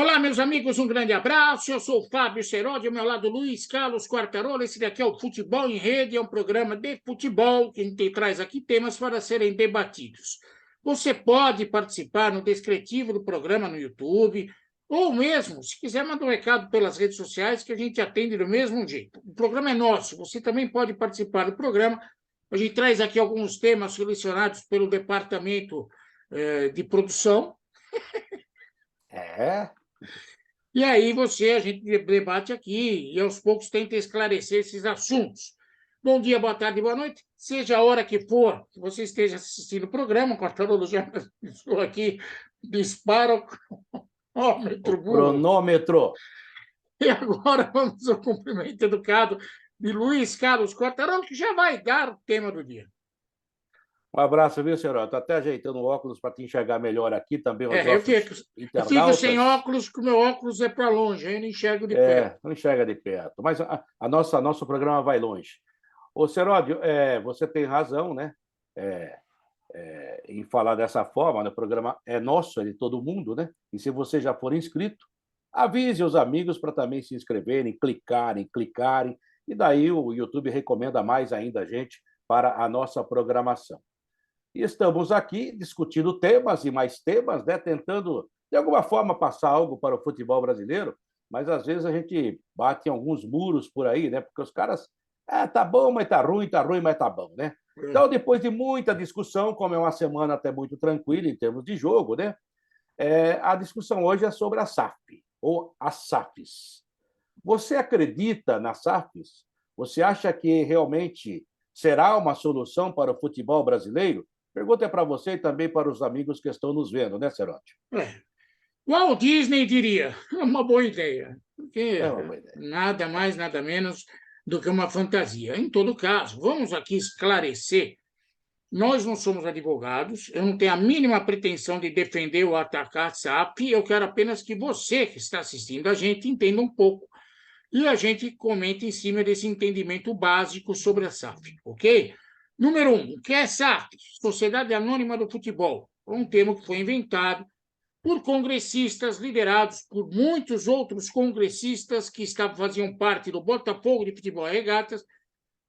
Olá, meus amigos, um grande abraço. Eu sou o Fábio Seródio, ao meu lado Luiz Carlos Quartarolo. Esse daqui é o Futebol em Rede, é um programa de futebol que a gente traz aqui temas para serem debatidos. Você pode participar no descritivo do programa no YouTube, ou mesmo, se quiser, mandar um recado pelas redes sociais que a gente atende do mesmo jeito. O programa é nosso, você também pode participar do programa. A gente traz aqui alguns temas selecionados pelo departamento de produção. É, E aí a gente debate aqui e aos poucos tenta esclarecer esses assuntos. Bom dia, boa tarde, boa noite. Seja a hora que for que você esteja assistindo o programa, o Quartarolo já estou aqui, dispara o o cronômetro burro. cronômetro. E agora vamos ao cumprimento educado de Luiz Carlos Quartarolo, que já vai dar o tema do dia. Um abraço, viu, senhor? Estou até ajeitando o óculos para te enxergar melhor aqui também, os Eu nossos fico sem internautas. óculos, porque o meu óculos é para longe, aí eu não enxergo de perto. Não enxerga de perto. Mas nosso programa vai longe. Ô, Seródio, você tem razão, né? Em falar dessa forma, né? O programa é nosso, é de todo mundo, né? E se você já for inscrito, avise os amigos para também se inscreverem, clicarem, e daí o YouTube recomenda mais ainda a gente para a nossa programação. E estamos aqui discutindo temas e mais temas, né? Tentando, de alguma forma, passar algo para o futebol brasileiro, mas às vezes a gente bate em alguns muros por aí, né? Porque os caras, tá bom, mas tá ruim, mas tá bom, né? Então, depois de muita discussão, como é uma semana até muito tranquila em termos de jogo, né? A discussão hoje é sobre a SAF, ou as SAFs. Você acredita nas SAFs? Você acha que realmente será uma solução para o futebol brasileiro? Pergunta é para você e também para os amigos que estão nos vendo, né, Serotti? Walt Disney diria, é uma boa ideia, porque É uma boa ideia. nada mais, nada menos do que uma fantasia. Em todo caso, vamos aqui esclarecer, nós não somos advogados, eu não tenho a mínima pretensão de defender ou atacar a SAP, eu quero apenas que você que está assistindo a gente entenda um pouco e a gente comente em cima desse entendimento básico sobre a SAF, ok? Número 1, o que é SAF? Sociedade Anônima do Futebol. É um termo que foi inventado por congressistas liderados por muitos outros congressistas que faziam parte do Botafogo de Futebol e Regatas,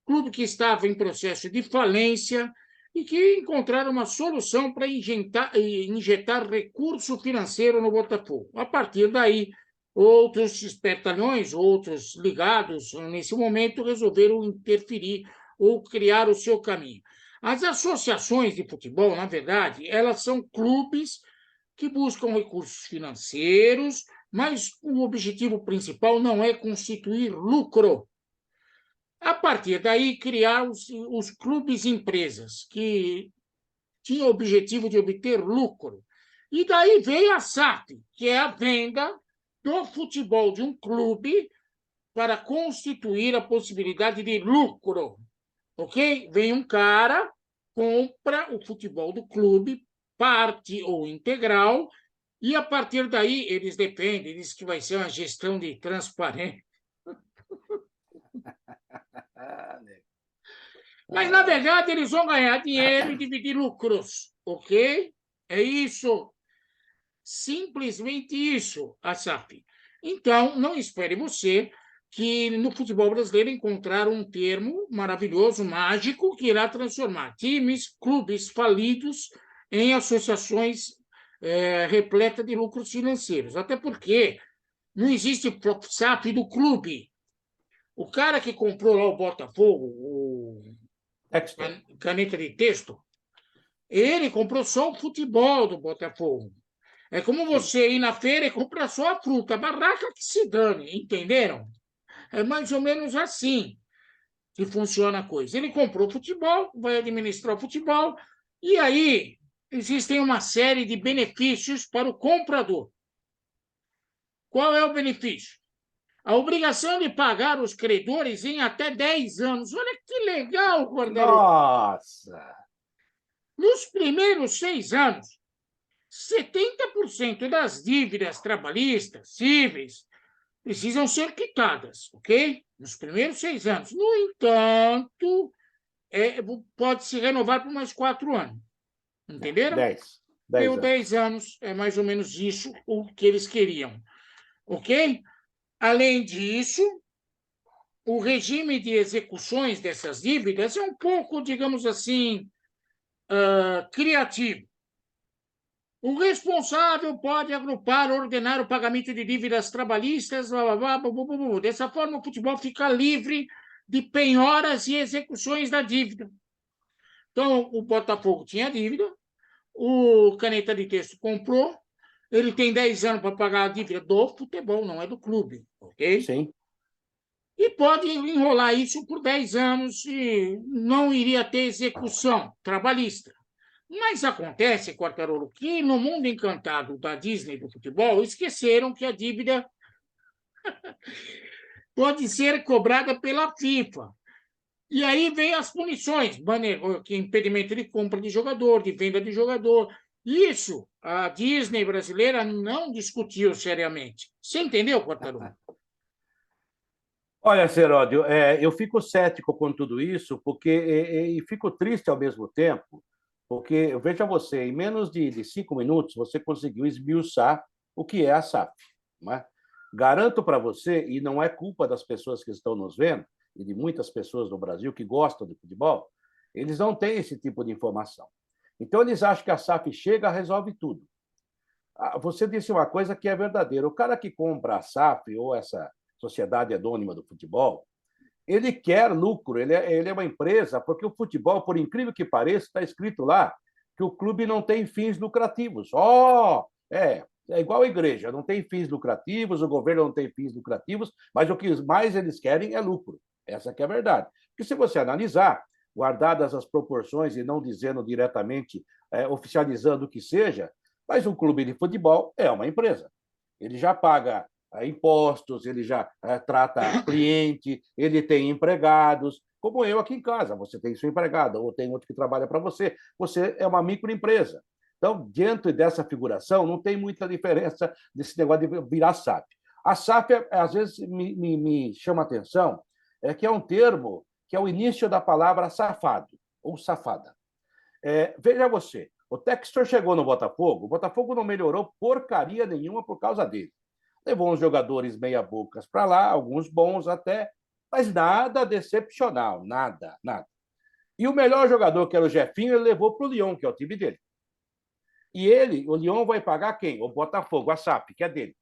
clube que estava em processo de falência e que encontraram uma solução para injetar recurso financeiro no Botafogo. A partir daí, outros espertalhões, outros ligados nesse momento, resolveram interferir ou criar o seu caminho. As associações de futebol, na verdade, elas são clubes que buscam recursos financeiros, mas o objetivo principal não é constituir lucro. A partir daí, criar os clubes empresas, que tinham o objetivo de obter lucro. E daí veio a SAF, que é a venda do futebol de um clube para constituir a possibilidade de lucro. Ok? Vem um cara, compra o futebol do clube, parte ou integral, e a partir daí eles defendem, diz que vai ser uma gestão de transparência. Mas, na verdade, eles vão ganhar dinheiro e dividir lucros, ok? É isso. Simplesmente isso, a SAF. Então, não espere você que no futebol brasileiro encontrar um termo maravilhoso, mágico, que irá transformar times, clubes falidos em associações repletas de lucros financeiros. Até porque não existe SAF do clube. O cara que comprou lá o Botafogo, o caneta de texto, ele comprou só o futebol do Botafogo. É como você ir na feira e comprar só a fruta, a barraca que se dane, entenderam? É mais ou menos assim que funciona a coisa. Ele comprou o futebol, vai administrar o futebol, e aí existem uma série de benefícios para o comprador. Qual é o benefício? A obrigação de pagar os credores em até 10 anos. Olha que legal, Guardarolo. Nossa! Nos primeiros 6 anos, 70% das dívidas trabalhistas, cíveis, precisam ser quitadas, ok? Nos primeiros 6 anos. No entanto, pode se renovar por mais 4 anos. Entenderam? 10 Deu anos. 10 anos, é mais ou menos isso o que eles queriam. ok? Além disso, o regime de execuções dessas dívidas é um pouco, digamos assim, criativo. O responsável pode agrupar, ordenar o pagamento de dívidas trabalhistas, blá, blá, blá, blá, blá, blá. Dessa forma, o futebol fica livre de penhoras e execuções da dívida. Então, o Botafogo tinha dívida, o Caneta de Texto comprou, ele tem 10 anos para pagar a dívida do futebol, não é do clube, ok? Sim. E pode enrolar isso por 10 anos e não iria ter execução trabalhista. Mas acontece, Quartarolo, que no mundo encantado da Disney do futebol, esqueceram que a dívida pode ser cobrada pela FIFA. E aí vem as punições, impedimento de compra de jogador, de venda de jogador. Isso a Disney brasileira não discutiu seriamente. Você entendeu, Quartarolo? Olha, Seródio, eu fico cético com tudo isso, porque e fico triste ao mesmo tempo, porque veja você, em menos de 5 minutos você conseguiu esmiuçar o que é a SAF, não é? Garanto para você, e não é culpa das pessoas que estão nos vendo e de muitas pessoas no Brasil que gostam de futebol, eles não têm esse tipo de informação. Então eles acham que a SAF chega e resolve tudo. Você disse uma coisa que é verdadeira. O cara que compra a SAF ou essa sociedade anônima do futebol, ele quer lucro, ele é uma empresa, porque o futebol, por incrível que pareça, está escrito lá que o clube não tem fins lucrativos. É igual a igreja, não tem fins lucrativos, o governo não tem fins lucrativos, mas o que mais eles querem é lucro. Essa que é a verdade. Porque se você analisar, guardadas as proporções e não dizendo diretamente, oficializando o que seja, mas um clube de futebol é uma empresa. Ele já paga impostos, ele já trata cliente, ele tem empregados, como eu aqui em casa. Você tem seu empregado, ou tem outro que trabalha para você. Você é uma microempresa. Então, diante dessa figuração, não tem muita diferença desse negócio de virar SAF. A SAF, às vezes, me chama a atenção, que é um termo que é o início da palavra safado, ou safada. Veja você, o Textor chegou no Botafogo, o Botafogo não melhorou porcaria nenhuma por causa dele. Levou uns jogadores meia-bocas para lá, alguns bons até, mas nada decepcional, nada, nada. E o melhor jogador, que era o Jefinho, ele levou para o Lyon, que é o time dele. E o Lyon vai pagar quem? O Botafogo, a SAF, que é dele.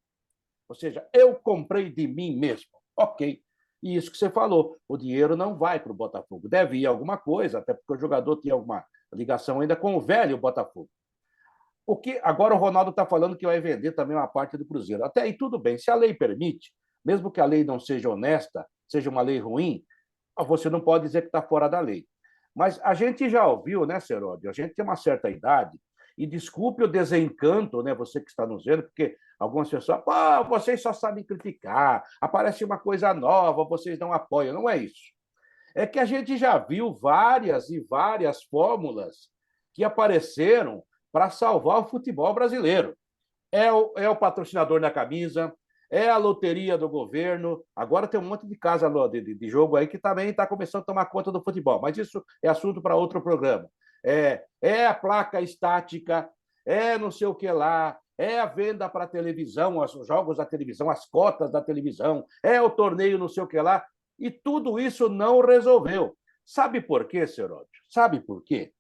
Ou seja, eu comprei de mim mesmo. Ok. E isso que você falou, o dinheiro não vai para o Botafogo. Deve ir alguma coisa, até porque o jogador tem alguma ligação ainda com o velho Botafogo. Agora o Ronaldo está falando que vai vender também uma parte do Cruzeiro. Até aí tudo bem. Se a lei permite, mesmo que a lei não seja honesta, seja uma lei ruim, você não pode dizer que está fora da lei. Mas a gente já ouviu, né, Seródio? A gente tem uma certa idade, e desculpe o desencanto, né, você que está nos vendo, porque algumas pessoas, vocês só sabem criticar, aparece uma coisa nova, vocês não apoiam. Não é isso. É que a gente já viu várias e várias fórmulas que apareceram para salvar o futebol brasileiro. É o patrocinador na camisa, é a loteria do governo. Agora tem um monte de casa de jogo aí que também está começando a tomar conta do futebol, mas isso é assunto para outro programa. É a placa estática, é não sei o que lá, é a venda para a televisão, os jogos da televisão, as cotas da televisão, é o torneio não sei o que lá, e tudo isso não resolveu. Sabe por quê, Seródio? Sabe por quê?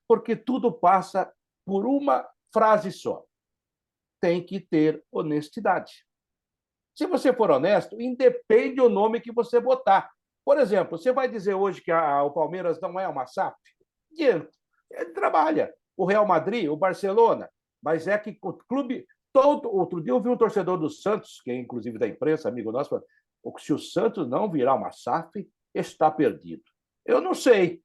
Porque tudo passa por uma frase só. Tem que ter honestidade. Se você for honesto, independe do nome que você botar. Por exemplo, você vai dizer hoje que o Palmeiras não é uma SAF? Ele trabalha. O Real Madrid, o Barcelona, mas é que o clube todo. Outro dia eu vi um torcedor do Santos, que é inclusive da imprensa, amigo nosso, falou, se o Santos não virar uma SAF, está perdido. Eu não sei.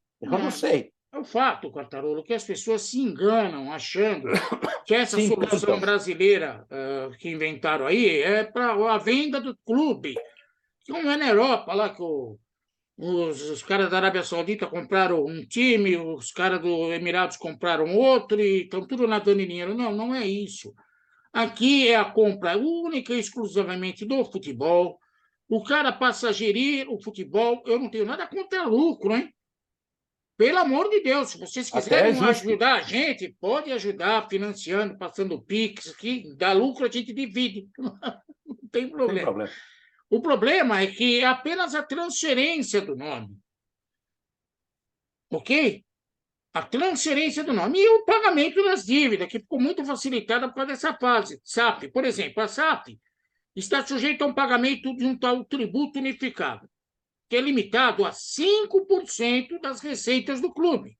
É o fato, Quartarolo, que as pessoas se enganam achando que essa solução brasileira que inventaram aí é para a venda do clube. Como é na Europa, lá que os caras da Arábia Saudita compraram um time, os caras do Emirados compraram outro e estão tudo nadando em dinheiro. Não, não é isso. Aqui é a compra única e exclusivamente do futebol. O cara passa a gerir o futebol. Eu não tenho nada contra lucro, hein? Pelo amor de Deus, se vocês quiserem ajudar a gente, pode ajudar financiando, passando Pix, que dá lucro, a gente divide. Não tem Sem problema. problema. O problema é que é apenas a transferência do nome. Ok? A transferência do nome e o pagamento das dívidas, que ficou muito facilitada por causa dessa fase. SAF, por exemplo, a SAF está sujeita a um pagamento de um tal tributo unificado, que é limitado a 5% das receitas do clube.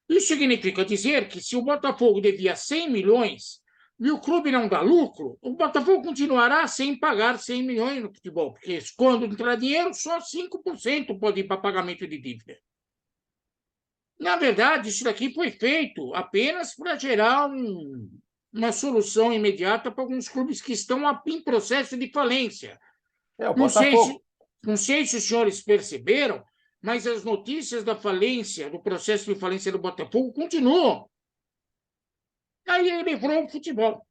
Isso significa dizer que se o Botafogo devia 100 milhões e o clube não dá lucro, o Botafogo continuará sem pagar 100 milhões no futebol, porque quando entrar dinheiro, só 5% pode ir para pagamento de dívida. Na verdade, isso daqui foi feito apenas para gerar uma solução imediata para alguns clubes que estão em processo de falência. É o Não sei se, Botafogo. não sei se os senhores perceberam, mas as notícias da falência, do processo de falência do Botafogo, continuam. Aí ele livrou o futebol,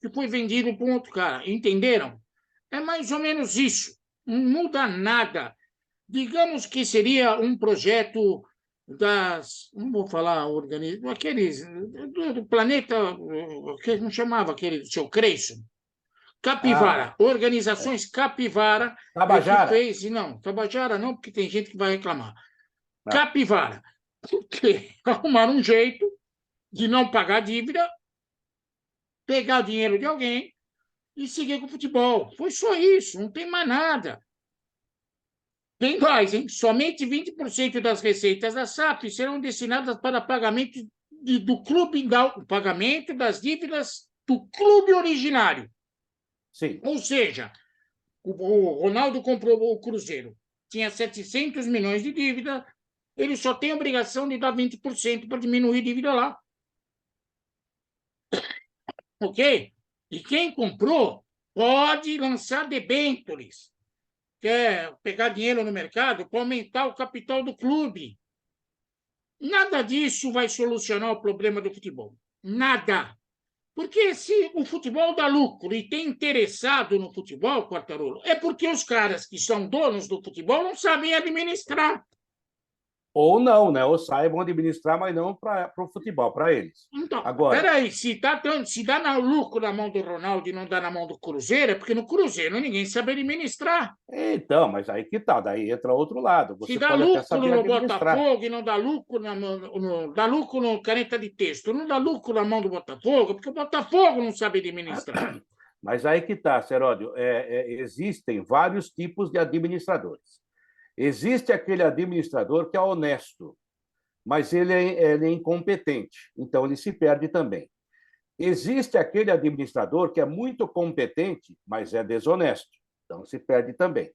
que foi vendido para um outro cara. Entenderam? É mais ou menos isso. Não muda nada. Digamos que seria um projeto não vou falar organismo, aqueles do planeta, que não chamava aquele do seu Creyson? Ah, Capivara, organizações Capivara é que Tabajara. fez, não, Tabajara não, porque tem gente que vai reclamar. Ah, Capivara, porque arrumaram um jeito de não pagar dívida, pegar o dinheiro de alguém e seguir com o futebol. Foi só isso, não tem mais nada. Tem mais, hein? Somente 20% das receitas da SAF serão destinadas para pagamento do clube, pagamento das dívidas do clube originário. sim. Ou seja, o Ronaldo comprou o Cruzeiro, tinha 700 milhões de dívida, ele só tem a obrigação de dar 20% para diminuir a dívida lá. Ok? E quem comprou pode lançar debêntures, quer pegar dinheiro no mercado para aumentar o capital do clube. Nada disso vai solucionar o problema do futebol. Nada. Porque se o futebol dá lucro e tem interessado no futebol, Quartarolo, é porque os caras que são donos do futebol não sabem administrar. Ou não, né? Ou saibam administrar, mas não para o futebol, para eles. Então, Agora, peraí, se dá lucro na mão do Ronaldo e não dá na mão do Cruzeiro, é porque no Cruzeiro ninguém sabe administrar. então, mas aí que tá, daí entra outro lado. Se Você dá pode até lucro saber no administrar. Botafogo e não dá lucro, dá lucro no caneta de texto, não dá lucro na mão do Botafogo, porque o Botafogo não sabe administrar. Mas aí que tá, Seródio, existem vários tipos de administradores. Existe aquele administrador que é honesto, mas ele é incompetente, então ele se perde também. Existe aquele administrador que é muito competente, mas é desonesto, então se perde também.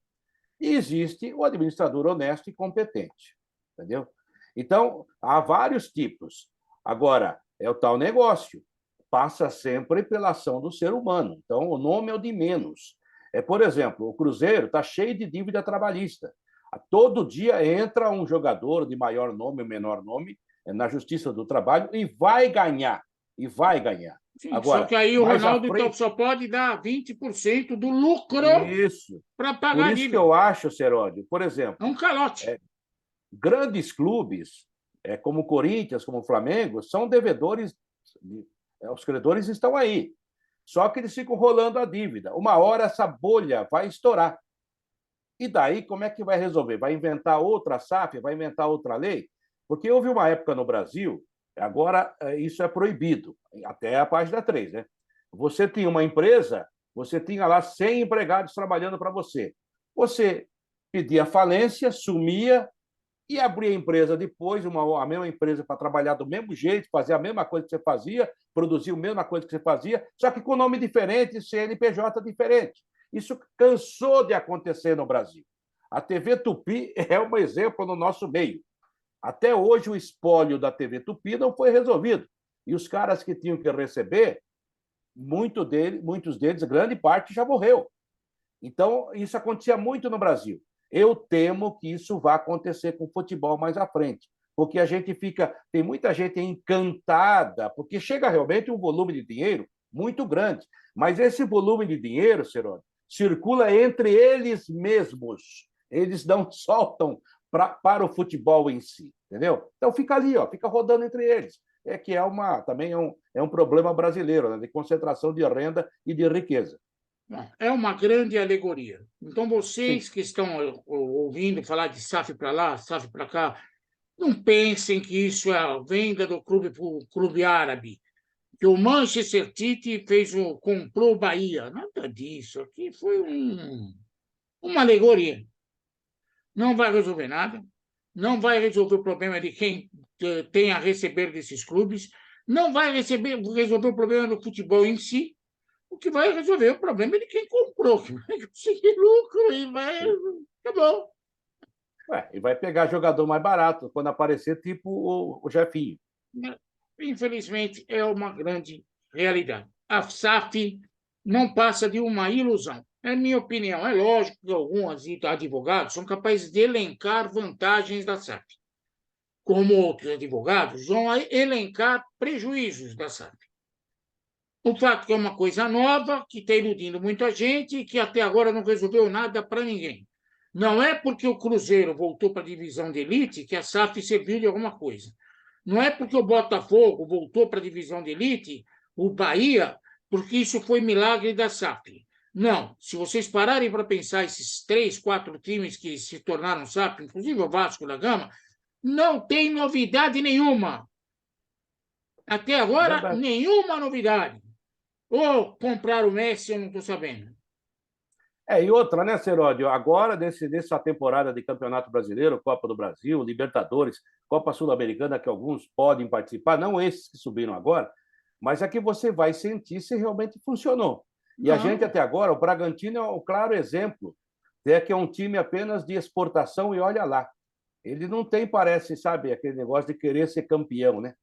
E existe o administrador honesto e competente, entendeu? Então, há vários tipos. Agora, é o tal negócio, passa sempre pela ação do ser humano. Então, o nome é o de menos. Por exemplo, o Cruzeiro está cheio de dívida trabalhista. Todo dia entra um jogador de maior nome ou menor nome na Justiça do Trabalho e vai ganhar. E vai ganhar. Sim, só Agora, que aí o mais à Ronaldo frente. só pode dar 20% do lucro Isso. para Por pagar a isso que dívida. eu acho, Seródio, por É um exemplo, calote. grandes clubes, como o Corinthians, como o Flamengo, são devedores, os credores estão aí. Só que eles ficam rolando a dívida. Uma hora essa bolha vai estourar. E daí, como é que vai resolver? Vai inventar outra SAF? Vai inventar outra lei? Porque houve uma época no Brasil, agora isso é proibido, até a página 3, né? Você tinha uma empresa, você tinha lá 100 empregados trabalhando para você. Você pedia falência, sumia e abria a empresa depois, a mesma empresa para trabalhar do mesmo jeito, fazer a mesma coisa que você fazia, produzir a mesma coisa que você fazia, só que com nome diferente, CNPJ diferente. Isso cansou de acontecer no Brasil. A TV Tupi é um exemplo no nosso meio. Até hoje, o espólio da TV Tupi não foi resolvido. E os caras que tinham que receber, muitos deles, grande parte, já morreu. Então, isso acontecia muito no Brasil. Eu temo que isso vá acontecer com o futebol mais à frente, porque a gente tem muita gente encantada, porque chega realmente um volume de dinheiro muito grande, mas esse volume de dinheiro, Cerone, circula entre eles mesmos. Eles não soltam para o futebol em si, entendeu? Então fica ali, fica rodando entre eles. Também é um problema brasileiro, né, de concentração de renda e de riqueza. Bom, é uma grande alegoria. Então, vocês que estão ouvindo falar de SAF para lá, SAF para cá, não pensem que isso é a venda do clube para o clube árabe, que o Manchester City comprou o Bahia. Nada disso. Aqui foi uma alegoria. Não vai resolver nada, não vai resolver o problema de quem tem a receber desses clubes, não vai resolver o problema do futebol em si. O que vai resolver o problema é de quem comprou, que vai conseguir lucro e vai. Acabou. E vai pegar jogador mais barato quando aparecer, tipo o Jefinho. Infelizmente, é uma grande realidade. A SAF não passa de uma ilusão. É minha opinião. É lógico que alguns advogados são capazes de elencar vantagens da SAF, como outros advogados vão elencar prejuízos da SAF. O fato que é uma coisa nova, que está iludindo muita gente e que até agora não resolveu nada para ninguém. Não é porque o Cruzeiro voltou para a divisão de elite que a SAF serviu de alguma coisa. Não é porque o Botafogo voltou para a divisão de elite, o Bahia, porque isso foi milagre da SAF. Não. Se vocês pararem para pensar, esses 3, 4 times que se tornaram SAF, inclusive o Vasco da Gama, não tem novidade nenhuma. Até agora, Verdade. nenhuma novidade. Ou comprar o Messi, eu não estou sabendo. E outra, né, Seródio? Agora, nessa temporada de Campeonato Brasileiro, Copa do Brasil, Libertadores, Copa Sul-Americana, que alguns podem participar, não esses que subiram agora, mas aqui você vai sentir se realmente funcionou. E a gente, até agora, o Bragantino é um claro exemplo, que é um time apenas de exportação, e olha lá. Ele não tem, parece, sabe, aquele negócio de querer ser campeão, né?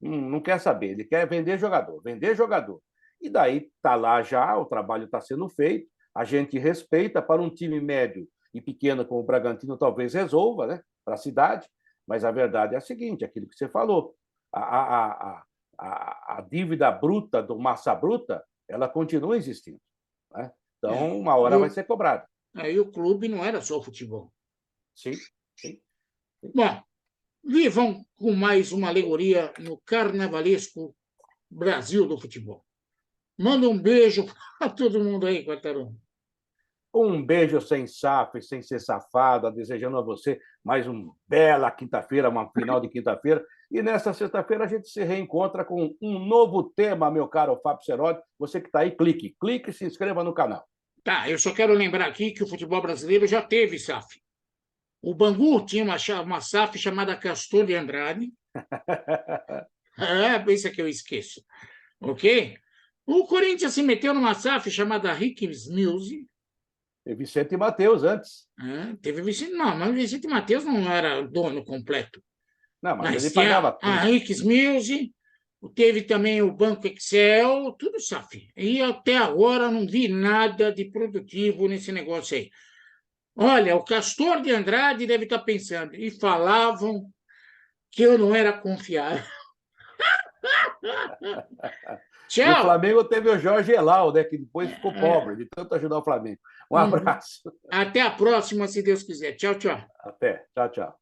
Não quer saber, ele quer vender jogador, vender jogador. E daí está lá já, o trabalho está sendo feito, a gente respeita. Para um time médio e pequeno como o Bragantino, talvez resolva, né, para a cidade, mas a verdade é a seguinte, aquilo que você falou, a dívida bruta do massa bruta, ela continua existindo, né? Então, uma hora vai ser cobrada. Aí o clube não era só o futebol. Sim, sim. Bom, vivam com mais uma alegoria no carnavalesco Brasil do futebol. Manda um beijo para todo mundo aí, Quartarão. Um beijo sem SAF, sem ser safada, desejando a você mais uma bela quinta-feira, uma final de quinta-feira. E nessa sexta-feira a gente se reencontra com um novo tema, meu caro Fábio Seródio. Você que está aí, clique e se inscreva no canal. Tá, eu só quero lembrar aqui que o futebol brasileiro já teve SAF. O Bangu tinha uma SAF chamada Castor de Andrade. Pensa que eu esqueço. Ok? O Corinthians se meteu numa SAF chamada Rick's Music. E Vicente Matheus antes. Teve Vicente, não, mas Vicente Matheus não era dono completo. Não, mas ele pagava tudo. A Rick's Music, teve também o Banco Excel, tudo SAF. E até agora não vi nada de produtivo nesse negócio aí. Olha, o Castor de Andrade deve estar pensando, e falavam que eu não era confiável. Tchau. O Flamengo teve o Jorge Elal, né, que depois ficou pobre de tanto ajudar o Flamengo. Um abraço. Até a próxima, se Deus quiser. Tchau, tchau. Até. Tchau, tchau.